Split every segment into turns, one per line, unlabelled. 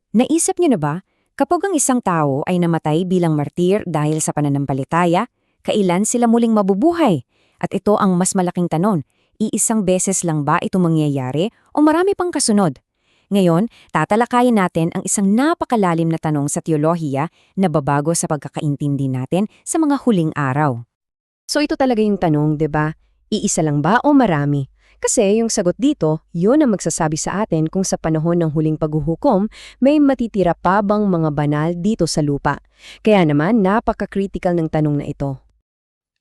Naisip niyo na ba, kapag ang isang tao ay namatay bilang martir dahil sa pananampalataya, kailan sila muling mabubuhay? At ito ang mas malaking tanong, iisang beses lang ba ito mangyayari o marami pang kasunod? Ngayon, tatalakayin natin ang isang napakalalim na tanong sa teolohiya na babago sa pagkakaintindi natin sa mga huling araw.
So ito talaga yung tanong, 'di ba? Iisa lang ba o marami? Kasi yung sagot dito, yun ang magsasabi sa atin kung sa panahon ng huling paghuhukom, may matitira pa bang mga banal dito sa lupa. Kaya naman, napaka-critical ng tanong na ito.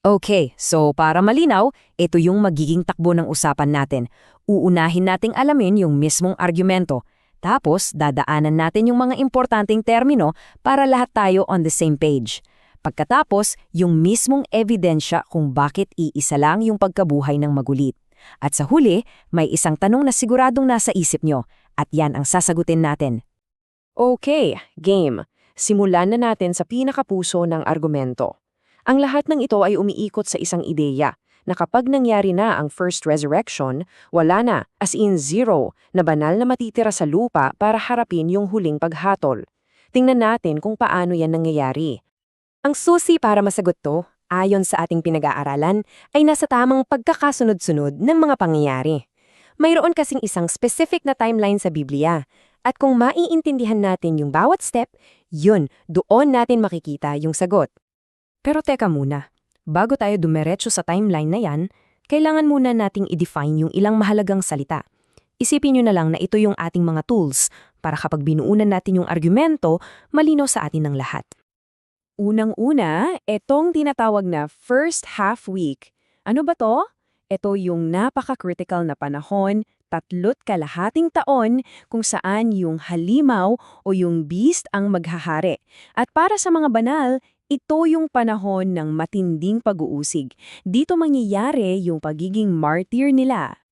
Okay, so para malinaw, ito yung magiging takbo ng usapan natin. Uunahin nating alamin yung mismong argumento. Tapos, dadaanan natin yung mga importanteng termino para lahat tayo on the same page. Pagkatapos, yung mismong ebidensya kung bakit iisa lang yung pagkabuhay ng magulit. At sa huli, may isang tanong na siguradong nasa isip nyo, at yan ang sasagutin natin.
Okay, game. Simulan na natin sa pinakapuso ng argumento. Ang lahat ng ito ay umiikot sa isang ideya na kapag nangyari na ang first resurrection, wala na, as in zero, na banal na matitira sa lupa para harapin yung huling paghatol. Tingnan natin kung paano yan nangyayari. Ang susi para masagot to, ayon sa ating pinag-aaralan, ay nasa tamang pagkakasunod-sunod ng mga pangyayari. Mayroon kasing isang specific na timeline sa Biblia, at kung maiintindihan natin yung bawat step, doon natin makikita yung sagot. Pero teka muna, bago tayo dumiretso sa timeline na yan, kailangan muna nating i-define yung ilang mahalagang salita. Isipin nyo na lang na ito yung ating mga tools para kapag binuunan natin yung argumento, malinaw sa atin ng lahat. Unang-una, itong tinatawag na first half week. Ano ba to? Ito yung napaka-critical na panahon, 3.5 taon kung saan yung halimaw o yung beast ang maghahari. At para sa mga banal, ito yung panahon ng matinding pag-uusig. Dito mangyayari yung pagiging martyr nila.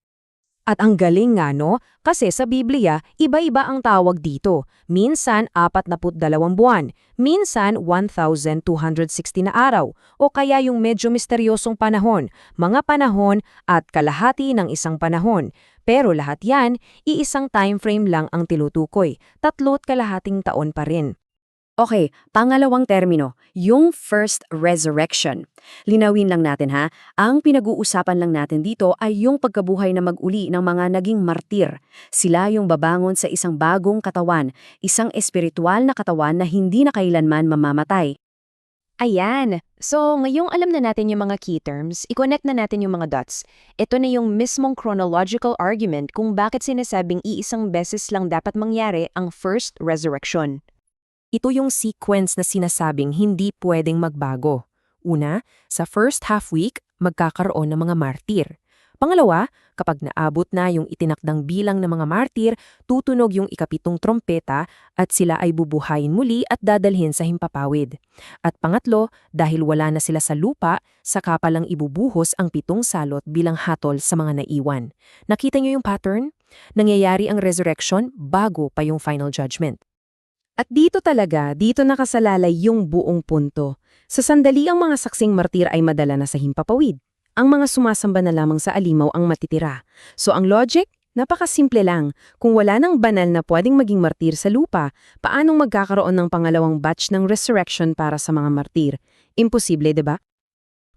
At ang galing nga no, kasi sa Biblia, iba-iba ang tawag dito. Minsan 42 buwan, minsan 1,260 na araw, o kaya yung medyo misteryosong panahon, mga panahon at kalahati ng isang panahon. Pero lahat yan, iisang time frame lang ang tinutukoy, 3.5 taon pa rin. Okay, pangalawang termino, yung first resurrection. Linawin lang natin ha, ang pinag-uusapan lang natin dito ay yung pagkabuhay na mag-uli ng mga naging martir. Sila yung babangon sa isang bagong katawan, isang espiritual na katawan na hindi na kailanman mamamatay.
Ayan! So, ngayong alam na natin yung mga key terms, i-connect na natin yung mga dots. Ito na yung mismong chronological argument kung bakit sinasabing iisang beses lang dapat mangyari ang first resurrection.
Ito yung sequence na sinasabing hindi pwedeng magbago. Una, sa first half week, magkakaroon ng mga martir. Pangalawa, kapag naabot na yung itinakdang bilang ng mga martir, tutunog yung ikapitong trompeta at sila ay bubuhayin muli at dadalhin sa himpapawid. At pangatlo, dahil wala na sila sa lupa, saka palang ibubuhos ang 7 salot bilang hatol sa mga naiwan. Nakita niyo yung pattern? Nangyayari ang resurrection bago pa yung final judgment. At dito nakasalalay yung buong punto. Sa sandali ang mga saksing martir ay madala na sa himpapawid. Ang mga sumasamba na lamang sa alimaw ang matitira. So ang logic, napakasimple lang. Kung wala nang banal na pwedeng maging martir sa lupa, paanong magkakaroon ng pangalawang batch ng resurrection para sa mga martir? Imposible, diba?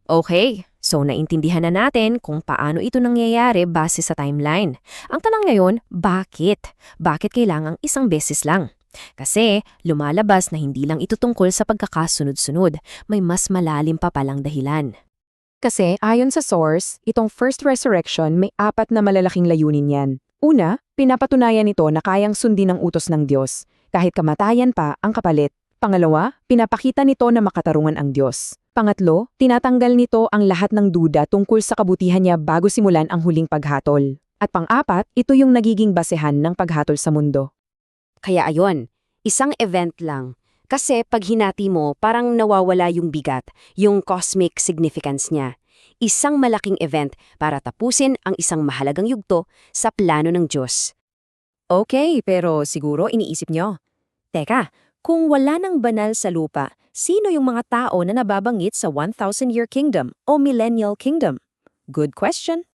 Okay, so naintindihan na natin kung paano ito nangyayari base sa timeline. Ang tanong ngayon, bakit? Bakit kailangang isang beses lang? Kasi lumalabas na hindi lang ito tungkol sa pagkakasunod-sunod, may mas malalim pa palang dahilan. Kasi ayon sa source, itong first resurrection may 4 na malalaking layunin yan. Una, pinapatunayan nito na kayang sundin ang utos ng Diyos, kahit kamatayan pa ang kapalit. Pangalawa, pinapakita nito na makatarungan ang Diyos. Pangatlo, tinatanggal nito ang lahat ng duda tungkol sa kabutihan niya bago simulan ang huling paghatol. At pang-apat, ito yung nagiging basehan ng paghatol sa mundo.
Kaya ayon, isang event lang. Kasi pag hinati mo, parang nawawala yung bigat, yung cosmic significance niya. Isang malaking event para tapusin ang isang mahalagang yugto sa plano ng Diyos.
Okay, pero siguro iniisip nyo. Teka, kung wala nang banal sa lupa, sino yung mga tao na nababanggit sa 1,000-year kingdom o millennial kingdom? Good question.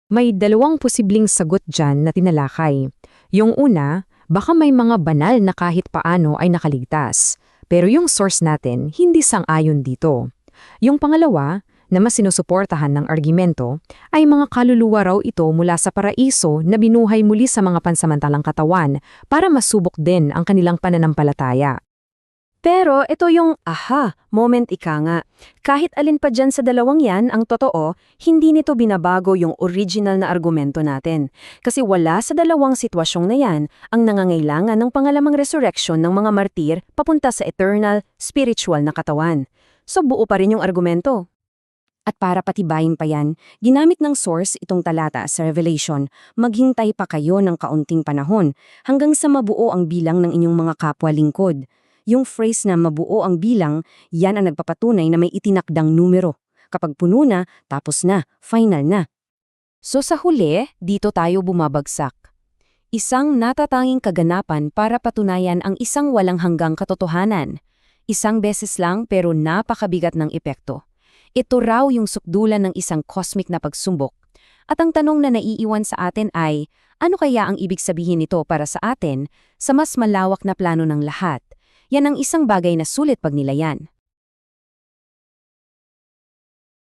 May dalawang posibleng sagot dyan na tinalakay. Yung una,
Baka may mga banal na kahit paano ay nakaligtas. Pero yung source natin, hindi sang-ayon dito. Yung pangalawa, na mas sinusuportahan ng argumento, ay mga kaluluwa raw ito mula sa paraiso na binuhay muli sa mga pansamantalang katawan para masubok din ang kanilang pananampalataya.
Pero ito yung moment ika nga. Kahit alin pa dyan sa dalawang yan ang totoo, hindi nito binabago yung original na argumento natin. Kasi wala sa dalawang sitwasyong na yan ang nangangailangan ng pangalamang resurrection ng mga martir papunta sa eternal, spiritual na katawan. So buo pa rin yung argumento. At para patibayin pa yan, ginamit ng source itong talata sa Revelation, maghintay pa kayo ng kaunting panahon hanggang sa mabuo ang bilang ng inyong mga kapwa lingkod. Yung phrase na mabuo ang bilang, yan ang nagpapatunay na may itinakdang numero. Kapag puno na, tapos na, final na. So sa huli, dito tayo bumabagsak. Isang natatanging kaganapan para patunayan ang isang walang hanggang katotohanan. Isang beses lang pero napakabigat ng epekto. Ito raw yung sukdulan ng isang cosmic na pagsumbok. At ang tanong na naiiwan sa atin ay, ano kaya ang ibig sabihin nito para sa atin sa mas malawak na plano ng lahat? Yan ang isang bagay na sulit pagnilayan.